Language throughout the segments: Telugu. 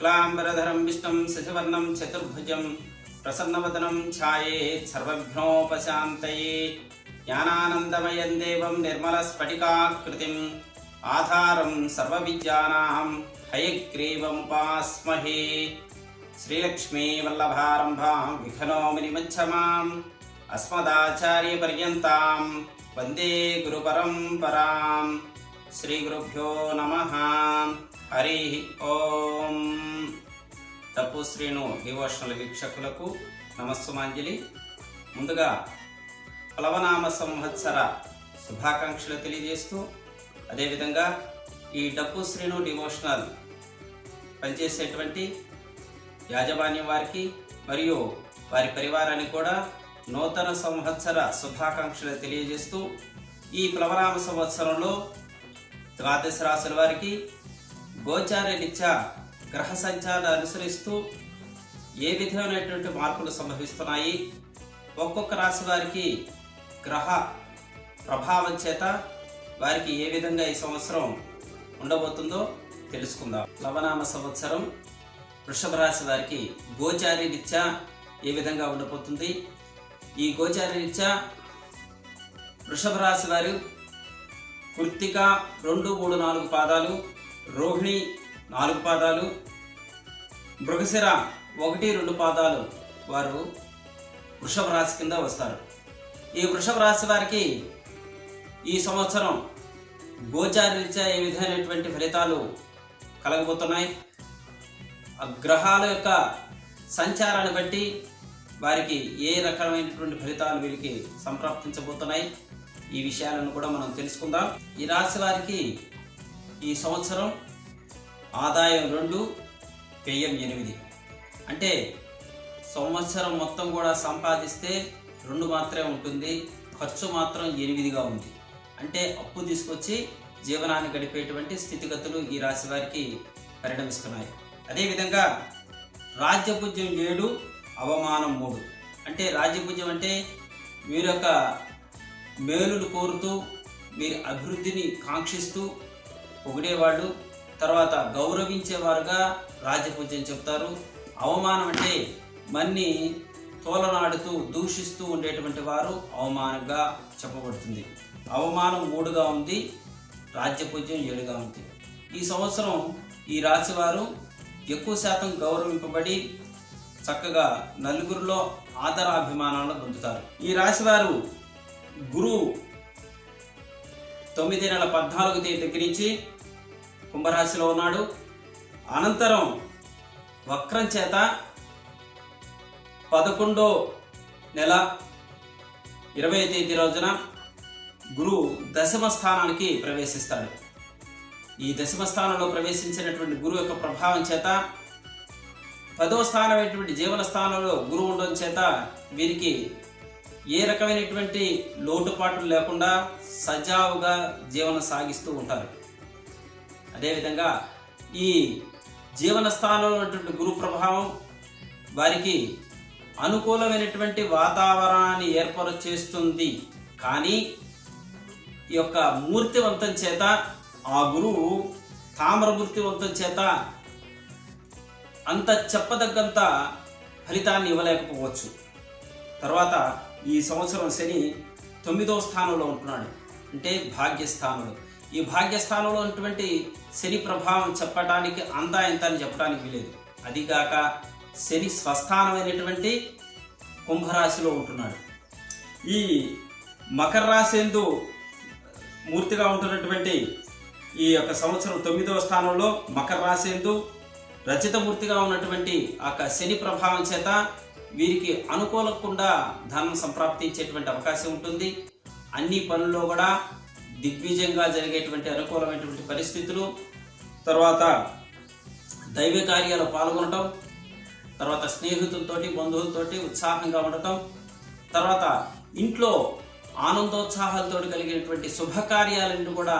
शुक्लांबरधरं विष्णुं शशिवर्णं चतुर्भुजं प्रसन्नवदनं ध्यायेत् सर्वविघ्नोपशान्तये ज्ञानानन्दमयं देवं निर्मलस्फटिकाकृतिम् आधारं सर्वविद्यानां हयग्रीवमुपास्महे। श्रीलक्ष्मी वल्लभारम्भां विघ्नोमुनिमध्यमाम् अस्मदाचार्यपर्यन्तां वन्दे गुरुपरम्परां। श्रीगुरुभ्यो नमः। हरि ओम। తప్పు శ్రీను డివోషనల్ వీక్షకులకు నమస్సుమాంజలి. ముందుగా ప్లవనామ సంవత్సర శుభాకాంక్షలు తెలియజేస్తూ, అదేవిధంగా ఈ డప్పు శ్రీను డివోషనల్ పనిచేసేటువంటి యాజమాన్యం వారికి మరియు వారి పరివారానికి కూడా నూతన సంవత్సర శుభాకాంక్షలు తెలియజేస్తూ, ఈ ప్లవనామ సంవత్సరంలో ద్వాదశ రాశుల వారికి గోచారరీత్యా గ్రహ సంచారాన్ని అనుసరిస్తూ ఏ విధమైనటువంటి మార్పులు సంభవిస్తున్నాయి, ఒక్కొక్క రాశి వారికి గ్రహ ప్రభావం చేత వారికి ఏ విధంగా ఈ సంవత్సరం ఉండబోతుందో తెలుసుకుందాం. ప్లవనామ సంవత్సరం వృషభ రాశి వారికి గోచారరీత్యా ఏ విధంగా ఉండబోతుంది. ఈ గోచారరీత్యా వృషభ రాశి వారు కృత్తిక 2, 3, 4 పాదాలు, రోహిణి 4 పాదాలు, మృగశిర 1, 2 పాదాలు వారు వృషభ రాశి కింద వస్తారు. ఈ వృషభ రాశి వారికి ఈ సంవత్సరం గోచారరీత్యా ఏ విధమైనటువంటి ఫలితాలు కలగబోతున్నాయి, గ్రహాల యొక్క సంచారాన్ని బట్టి వారికి ఏ రకమైనటువంటి ఫలితాలు వీరికి సంప్రాప్తించబోతున్నాయి, ఈ విషయాలను కూడా మనం తెలుసుకుందాం. ఈ రాశి వారికి ఈ సంవత్సరం ఆదాయం 2, వ్యయం 8. అంటే సంవత్సరం మొత్తం కూడా సంపాదిస్తే 2 మాత్రమే ఉంటుంది, ఖర్చు మాత్రం 8గా ఉంది. అంటే అప్పు తీసుకొచ్చి జీవనాన్ని గడిపేటువంటి స్థితిగతులు ఈ రాశి వారికి పరిణమిస్తున్నాయి. అదేవిధంగా రాజ్యపూజ్యం 7, అవమానం 3. అంటే రాజ్యపూజ్యం అంటే వీరి యొక్క మేలులు కోరుతూ వీరి అభివృద్ధిని కాంక్షిస్తూ పొగిడేవాళ్ళు, తర్వాత గౌరవించేవారుగా రాజ్యపూజ్యం చెప్తారు. అవమానం అంటే మన్ని తోలనాడుతూ దూషిస్తూ ఉండేటువంటి వారు అవమానంగా చెప్పబడుతుంది. అవమానం 3గా ఉంది, రాజ్యపూజ్యం 7గా ఉంది. ఈ సంవత్సరం ఈ రాశి వారు ఎక్కువ శాతం గౌరవింపబడి చక్కగా నలుగురిలో ఆదరాభిమానాలను పొందుతారు. ఈ రాశి వారు గురువు 9 నెలల 14వ తేదీ దగ్గర నుంచి కుంభరాశిలో ఉన్నాడు. అనంతరం వక్రం చేత 11వ నెల 20వ తేదీ రోజున గురువు దశమ స్థానానికి ప్రవేశిస్తాడు. ఈ దశమ స్థానంలో ప్రవేశించినటువంటి గురువు యొక్క ప్రభావం చేత 10వ స్థానమైనటువంటి జీవన స్థానంలో గురువు ఉండడం చేత వీరికి ఏ రకమైనటువంటి లోటుపాట్లు లేకుండా సజావుగా జీవనం సాగిస్తూ ఉంటారు. అదేవిధంగా ఈ జీవన స్థానంలో ఉన్నటువంటి గురు ప్రభావం వారికి అనుకూలమైనటువంటి వాతావరణాన్ని ఏర్పాటు చేస్తుంది. కానీ ఈ యొక్క మూర్తివంతం చేత ఆ గురువు తామ్రమూర్తివంతం చేత అంత చెప్పదగ్గంత ఫలితాన్ని ఇవ్వలేకపోవచ్చు. తర్వాత ఈ సంవత్సరం శని 9వ స్థానంలో ఉంటున్నాడు, అంటే భాగ్యస్థానంలో. ఈ భాగ్యస్థానంలో ఉన్నటువంటి శని ప్రభావం చెప్పడానికి అంతా ఇంత అని చెప్పడానికి లేదు. అదిగాక శని స్వస్థానమైనటువంటి కుంభరాశిలో ఉంటున్నాడు. ఈ మకర రాశి యందు మూర్తిగా ఉంటున్నటువంటి ఈ యొక్క సంవత్సరం 9వ స్థానంలో మకర రాశి యందు రచితమూర్తిగా ఉన్నటువంటి ఆ శని ప్రభావం చేత వీరికి అనుకూలకుండా ధనం సంప్రాప్తించేటువంటి అవకాశం ఉంటుంది. అన్ని పనుల్లో కూడా దిగ్విజయంగా జరిగేటువంటి అనుకూలమైనటువంటి పరిస్థితులు, తర్వాత దైవ కార్యాలు పాల్గొనటం, తర్వాత స్నేహితులతోటి బంధువులతోటి ఉత్సాహంగా ఉండటం, తర్వాత ఇంట్లో ఆనందోత్సాహాలతో కలిగినటువంటి శుభకార్యాలను కూడా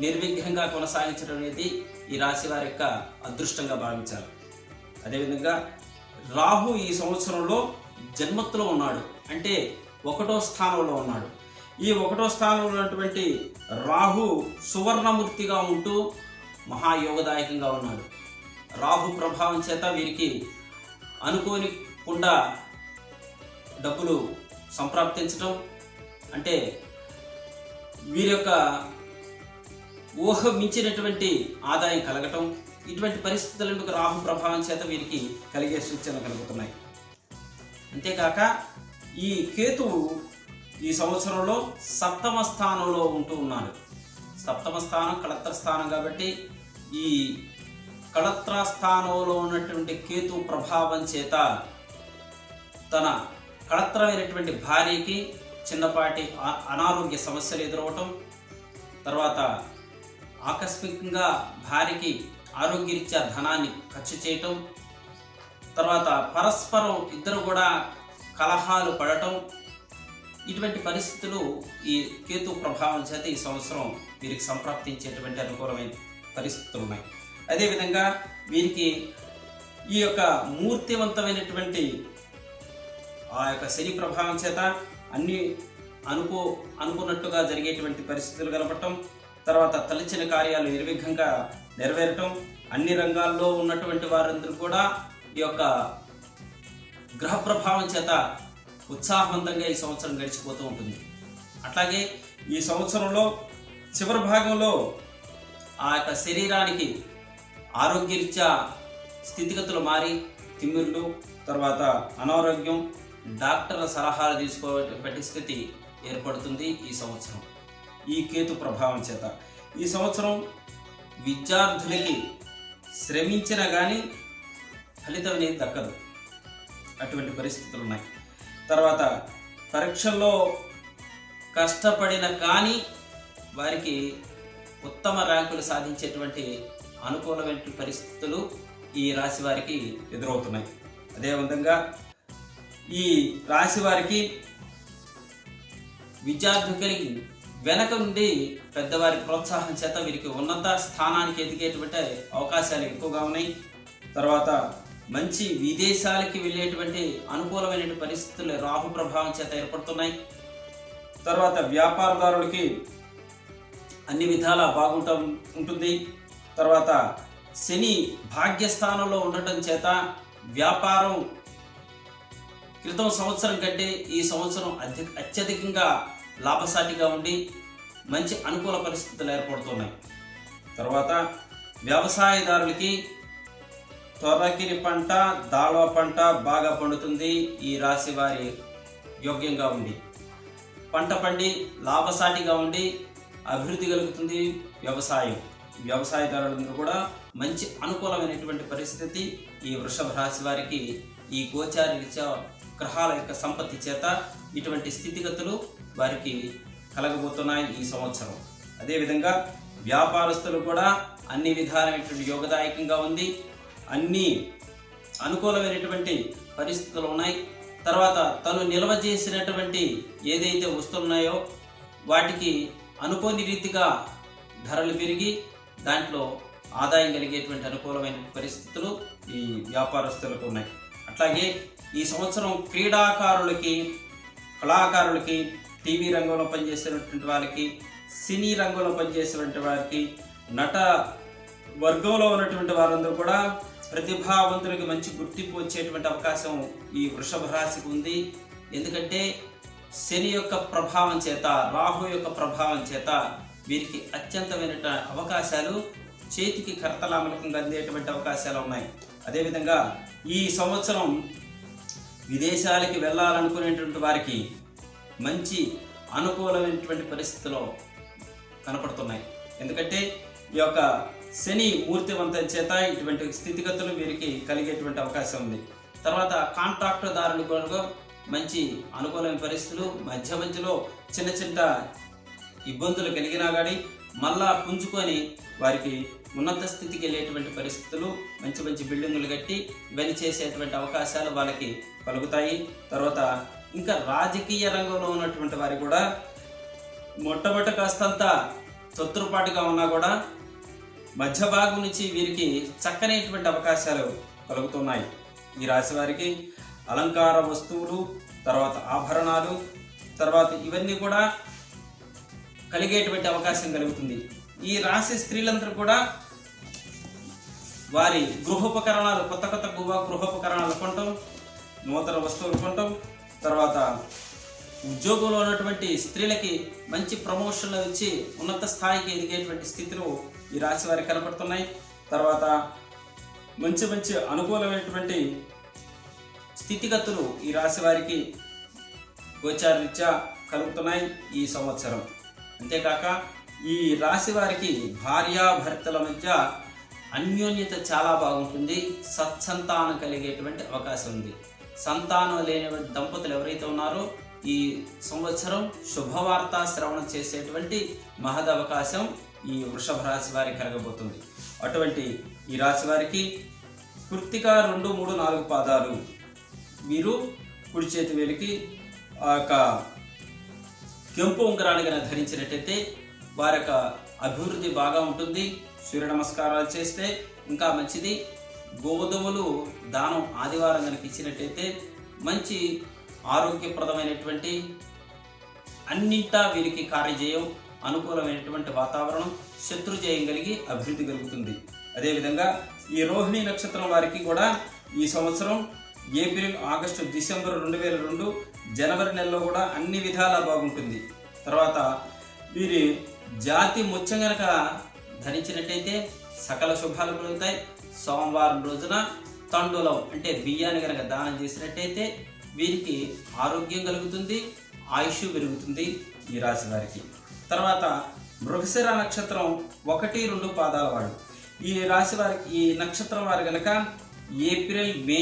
నిర్విఘ్నంగా కొనసాగించడం అనేది ఈ రాశి వారి యొక్క అదృష్టంగా భావించాలి. అదేవిధంగా రాహు ఈ సంవత్సరంలో జన్మత్తులో ఉన్నాడు, అంటే 1వ స్థానంలో ఉన్నాడు. ఈ 1వ స్థానంలో ఉన్నటువంటి రాహు సువర్ణమూర్తిగా ఉంటూ మహాయోగదాయకంగా ఉన్నాడు. రాహు ప్రభావం చేత వీరికి అనుకోనికుండా డబ్బులు సంప్రాప్తించడం, అంటే వీరి యొక్క ఊహ మించినటువంటి ఆదాయం కలగటం, ఇటువంటి పరిస్థితులకు రాహు ప్రభావం చేత వీరికి కలిగే సూచనలు కలుగుతున్నాయి. అంతేకాక ఈ కేతువు ఈ సంవత్సరంలో 7వ స్థానంలో ఉంటూ ఉన్నారు. 7వ స్థానం కళత్ర స్థానం కాబట్టి ఈ కళత్ర స్థానంలో ఉన్నటువంటి కేతు ప్రభావం చేత తన కళత్రమైనటువంటి భార్యకి చిన్నపాటి అనారోగ్య సమస్యలు ఎదురవటం, తర్వాత ఆకస్మికంగా భార్యకి ఆరోగ్యరీత్యా ధనాన్ని ఖర్చు చేయటం, తర్వాత పరస్పరం ఇద్దరు కూడా కలహాలు పడటం, ఇటువంటి పరిస్థితులు ఈ కేతు ప్రభావం చేత ఈ సంవత్సరం వీరికి సంప్రాప్తించేటువంటి అనుకూలమైన పరిస్థితులు ఉన్నాయి. అదేవిధంగా వీరికి ఈ యొక్క మూర్తివంతమైనటువంటి ఆ యొక్క శని ప్రభావం చేత అన్ని అనుకున్నట్టుగా జరిగేటువంటి పరిస్థితులు కలపటం, తర్వాత తలచిన కార్యాలు నిర్విఘ్నంగా నెరవేరటం, అన్ని రంగాల్లో ఉన్నటువంటి వారందరూ కూడా ఈ యొక్క గ్రహ ప్రభావం చేత ఉత్సాహవంతంగా ఈ సంవత్సరం గడిచిపోతూ ఉంటుంది. అట్లాగే ఈ సంవత్సరంలో చివరి భాగంలో ఆ యొక్క శరీరానికి ఆరోగ్యరీత్యా స్థితిగతులు మారి తిమ్మిర్లు, తర్వాత అనారోగ్యం, డాక్టర్ల సలహాలు తీసుకోవటువంటి స్థితి ఏర్పడుతుంది ఈ సంవత్సరం ఈ కేతు ప్రభావం చేత. ఈ సంవత్సరం విద్యార్థులకి శ్రమించినా కానీ ఫలితం అనేది దక్కదు, అటువంటి పరిస్థితులు ఉన్నాయి. తర్వాత పరీక్షల్లో కష్టపడిన కానీ వారికి ఉత్తమ ర్యాంకులు సాధించేటువంటి అనుకూలమైన పరిస్థితులు ఈ రాశి వారికి ఎదురవుతున్నాయి. అదేవిధంగా ఈ రాశి వారికి విద్యార్థులకి వెనక నుండి పెద్దవారి ప్రోత్సాహం చేత వీరికి ఉన్నత స్థానానికి ఎదిగేటువంటి అవకాశాలు ఎక్కువగా ఉన్నాయి. తర్వాత మంచి విదేశాలకి వెళ్ళేటువంటి అనుకూలమైన పరిస్థితులు రాహు ప్రభావం చేత ఏర్పడుతున్నాయి. తర్వాత వ్యాపారదారులకి అన్ని విధాలా ఉంటుంది. తర్వాత శని భాగ్యస్థానంలో ఉండటం చేత వ్యాపారం క్రితం సంవత్సరం కంటే ఈ సంవత్సరం అత్యధికంగా లాభసాటిగా ఉండి మంచి అనుకూల పరిస్థితులు ఏర్పడుతున్నాయి. తర్వాత వ్యవసాయదారులకి తొర్రకిరి పంట, దాళవ పంట బాగా పండుతుంది. ఈ రాశి వారి యోగ్యంగా ఉండి పంట పండి లాభసాటిగా ఉండి అభివృద్ధి కలుగుతుంది. వ్యవసాయదారులందరూ కూడా మంచి అనుకూలమైనటువంటి పరిస్థితి ఈ వృషభ రాశి వారికి ఈ గోచార గ్రహాల యొక్క సంపత్తి చేత ఇటువంటి స్థితిగతులు వారికి కలగబోతున్నాయి ఈ సంవత్సరం. అదేవిధంగా వ్యాపారస్తులు కూడా అన్ని విధాలైనటువంటి యోగదాయకంగా ఉంది, అన్ని అనుకూలమైనటువంటి పరిస్థితులు ఉన్నాయి. తర్వాత తను నిల్వ చేసినటువంటి ఏదైతే వస్తున్నాయో వాటికి అనుకోని రీతిగా ధరలు పెరిగి దాంట్లో ఆదాయం కలిగేటువంటి అనుకూలమైన పరిస్థితులు ఈ వ్యాపారస్తులకు ఉన్నాయి. అట్లాగే ఈ సంవత్సరం క్రీడాకారులకి, కళాకారులకి, టీవీ రంగంలో పనిచేసేటువంటి వాళ్ళకి, సినీ రంగంలో పనిచేసేటువంటి వారికి, నట వర్గంలో ఉన్నటువంటి వారందరూ కూడా ప్రతిభావంతులకి మంచి గుర్తింపు వచ్చేటువంటి అవకాశం ఈ వృషభ రాశికి ఉంది. ఎందుకంటే శని యొక్క ప్రభావం చేత, రాహు యొక్క ప్రభావం చేత వీరికి అత్యంతమైన అవకాశాలు చేతికి కర్తలామలకంగా అందేటువంటి అవకాశాలు ఉన్నాయి. అదేవిధంగా ఈ సంవత్సరం విదేశాలకి వెళ్ళాలనుకునేటువంటి వారికి మంచి అనుకూలమైనటువంటి పరిస్థితులు కనపడుతున్నాయి. ఎందుకంటే ఈ యొక్క శని మూర్తివంతం చేత ఇటువంటి స్థితిగతులు వీరికి కలిగేటువంటి అవకాశం ఉంది. తర్వాత కాంట్రాక్టుదారులు కూడా మంచి అనుకూలమైన పరిస్థితులు, మధ్యలో చిన్న చిన్న ఇబ్బందులు కలిగినా కానీ మళ్ళా పుంజుకొని వారికి ఉన్నత స్థితికి వెళ్ళేటువంటి పరిస్థితులు, మంచి మంచి బిల్డింగులు కట్టి ఇవన్నీ చేసేటువంటి అవకాశాలు వాళ్ళకి కలుగుతాయి. తర్వాత ఇంకా రాజకీయ రంగంలో ఉన్నటువంటి వారికి కూడా మొట్టమొదటి కాస్తంత తొత్తురుపాటుగా ఉన్నా కూడా మధ్య భాగం నుంచి వీరికి చక్కనైనటువంటి అవకాశాలు కలుగుతున్నాయి. ఈ రాశి వారికి అలంకార వస్తువులు, తర్వాత ఆభరణాలు, తర్వాత ఇవన్నీ కూడా కలిగేటువంటి అవకాశం కలుగుతుంది. ఈ రాశి స్త్రీలందరూ కూడా వారి గృహోపకరణాలు కొత్త కొత్త గృహోపకరణాలు కొనటం, నూతన వస్తువులు కొనటం, తర్వాత ఉద్యోగంలో ఉన్నటువంటి స్త్రీలకి మంచి ప్రమోషన్లు ఇచ్చి ఉన్నత స్థాయికి ఎదిగేటువంటి స్థితులు ఈ రాశి వారికి కనపడుతున్నాయి. తర్వాత మంచి మంచి అనుకూలమైనటువంటి స్థితిగతులు ఈ రాశి వారికి గోచారరీత్యా కలుగుతున్నాయి ఈ సంవత్సరం. అంతేకాక ఈ రాశి వారికి భార్యాభర్తల మధ్య అన్యోన్యత చాలా బాగుంటుంది. సత్సంతానం కలిగేటువంటి అవకాశం ఉంది. సంతానం లేనటువంటి దంపతులు ఎవరైతే ఉన్నారో ఈ సంవత్సరం శుభవార్త శ్రవణం చేసేటువంటి మహదవకాశం ఈ వృషభ రాశి వారికి కలగబోతుంది. అటువంటి ఈ రాశి వారికి కృత్తిక 2, 3, 4 పాదాలు వీరు కుడి చేతి వేలికి ఆ యొక్క కెంపు ఉంగరాన్ని కనుక ధరించినట్టయితే వారి యొక్క అభివృద్ధి బాగా ఉంటుంది. సూర్య నమస్కారాలు చేస్తే ఇంకా మంచిది. గోధుమలు దానం ఆదివారం కనుక ఇచ్చినట్టయితే మంచి ఆరోగ్యప్రదమైనటువంటి అన్నింటా వీరికి కార్యజయం, అనుకూలమైనటువంటి వాతావరణం, శత్రుజయం కలిగి అభివృద్ధి కలుగుతుంది. అదేవిధంగా ఈ రోహిణి నక్షత్రం వారికి కూడా ఈ సంవత్సరం ఏప్రిల్, ఆగస్టు, డిసెంబర్ 2002, జనవరి నెలలో కూడా అన్ని విధాలా బాగుంటుంది. తర్వాత వీరి జాతి ముత్యం గనక ధరించినట్టయితే సకల శుభాలు కలుగుతాయి. సోమవారం రోజున తండులం అంటే బియ్యాన్ని కనుక దానం చేసినట్టయితే వీరికి ఆరోగ్యం కలుగుతుంది, ఆయుష్ పెరుగుతుంది ఈ రాశి వారికి. తర్వాత మృగశిర నక్షత్రం 1, 2 పాదాల వాడు ఈ రాశి వారికి, ఈ నక్షత్రం వారు కనుక ఏప్రిల్, మే,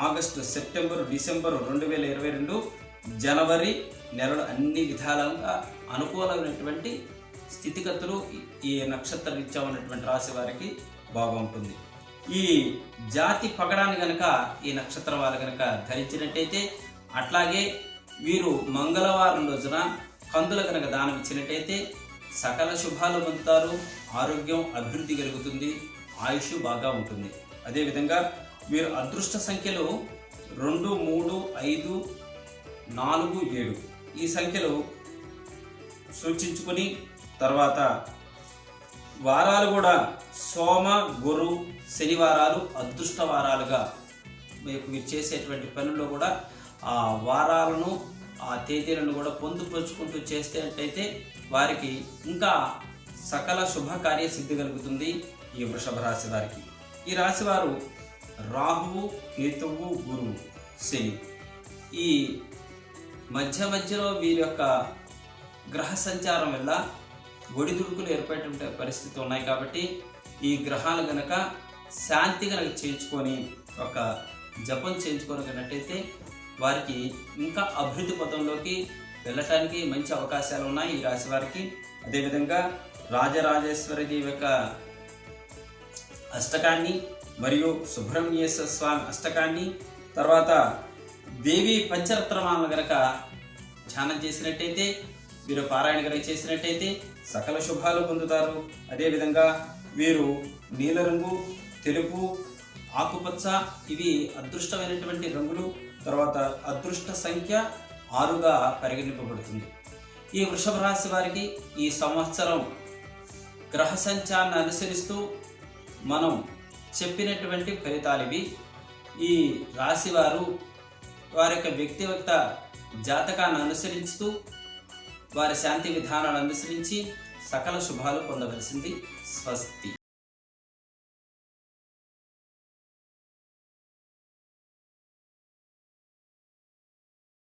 ఆగస్టు, సెప్టెంబర్, డిసెంబర్ 2022, జనవరి నెలలు అన్ని విధాలుగా అనుకూలమైనటువంటి స్థితిగతులు ఈ నక్షత్ర రీత్యా ఉన్నటువంటి రాశి వారికి బాగుంటుంది. ఈ జాతి పగడాన్ని గనక ఈ నక్షత్రం వారు గనక ధరించినట్టయితే, అట్లాగే వీరు మంగళవారం రోజున కందులు కనుక దానం ఇచ్చినట్టయితే సకల శుభాలు పొందుతారు, ఆరోగ్యం అభివృద్ధి కలుగుతుంది, ఆయుష్ బాగా ఉంటుంది. అదేవిధంగా వీరు అదృష్ట సంఖ్యలు 2, 3, 5, 4, 7 ఈ సంఖ్యలు సూచించుకొని, తర్వాత వారాలు కూడా సోమ, గురు, శనివారాలు అదృష్ట వారాలుగా మీరు చేసేటువంటి పనుల్లో కూడా ఆ వారాలను, ఆ తేదీలను కూడా పొందుపరుచుకుంటూ చేసేటట్టయితే వారికి ఇంకా సకల శుభకార్య సిద్ధి కలుగుతుంది ఈ వృషభ రాశి వారికి. ఈ రాశి వారు రాహువు, కేతువు, గురువు, శని ఈ మధ్యలో వీరి యొక్క గ్రహ సంచారం వల్ల ఒడిదుడుకులు ఏర్పడే పరిస్థితి ఉన్నాయి. కాబట్టి ఈ గ్రహాలు గనక శాంతి కనుక చేయించుకొని ఒక జపం చేయించుకోగలిగినట్టయితే వారికి ఇంకా అభివృద్ధి పథంలోకి వెళ్ళటానికి మంచి అవకాశాలు ఉన్నాయి ఈ రాశి వారికి. అదేవిధంగా రాజరాజేశ్వరి దేవి యొక్క అష్టకాన్ని మరియు సుబ్రహ్మణ్యేశ్వర స్వామి అష్టకాన్ని, తర్వాత దేవి పంచరత్నమాలను గనక ధ్యానం చేసినట్టయితే, వీరు పారాయణ కనుక చేసినట్టయితే సకల శుభాలు పొందుతారు. అదేవిధంగా వీరు నీలరంగు, తెలుపు, ఆకుపచ్చ ఇవి అదృష్టమైనటువంటి రంగులు. తర్వాత అదృష్ట సంఖ్య 6గా పరిగణింపబడుతుంది. ఈ వృషభ రాశి వారికి ఈ సంవత్సరం గ్రహ సంచారాన్ని అనుసరిస్తూ మనం చెప్పినటువంటి ఫలితాలు ఇవి. ఈ రాశి వారు వారి యొక్క వ్యక్తిగత జాతకాన్ని అనుసరిస్తూ వారి శాంతి విధానాలు అనుసరించి సకల శుభాలు పొందవలసింది. స్వస్తి.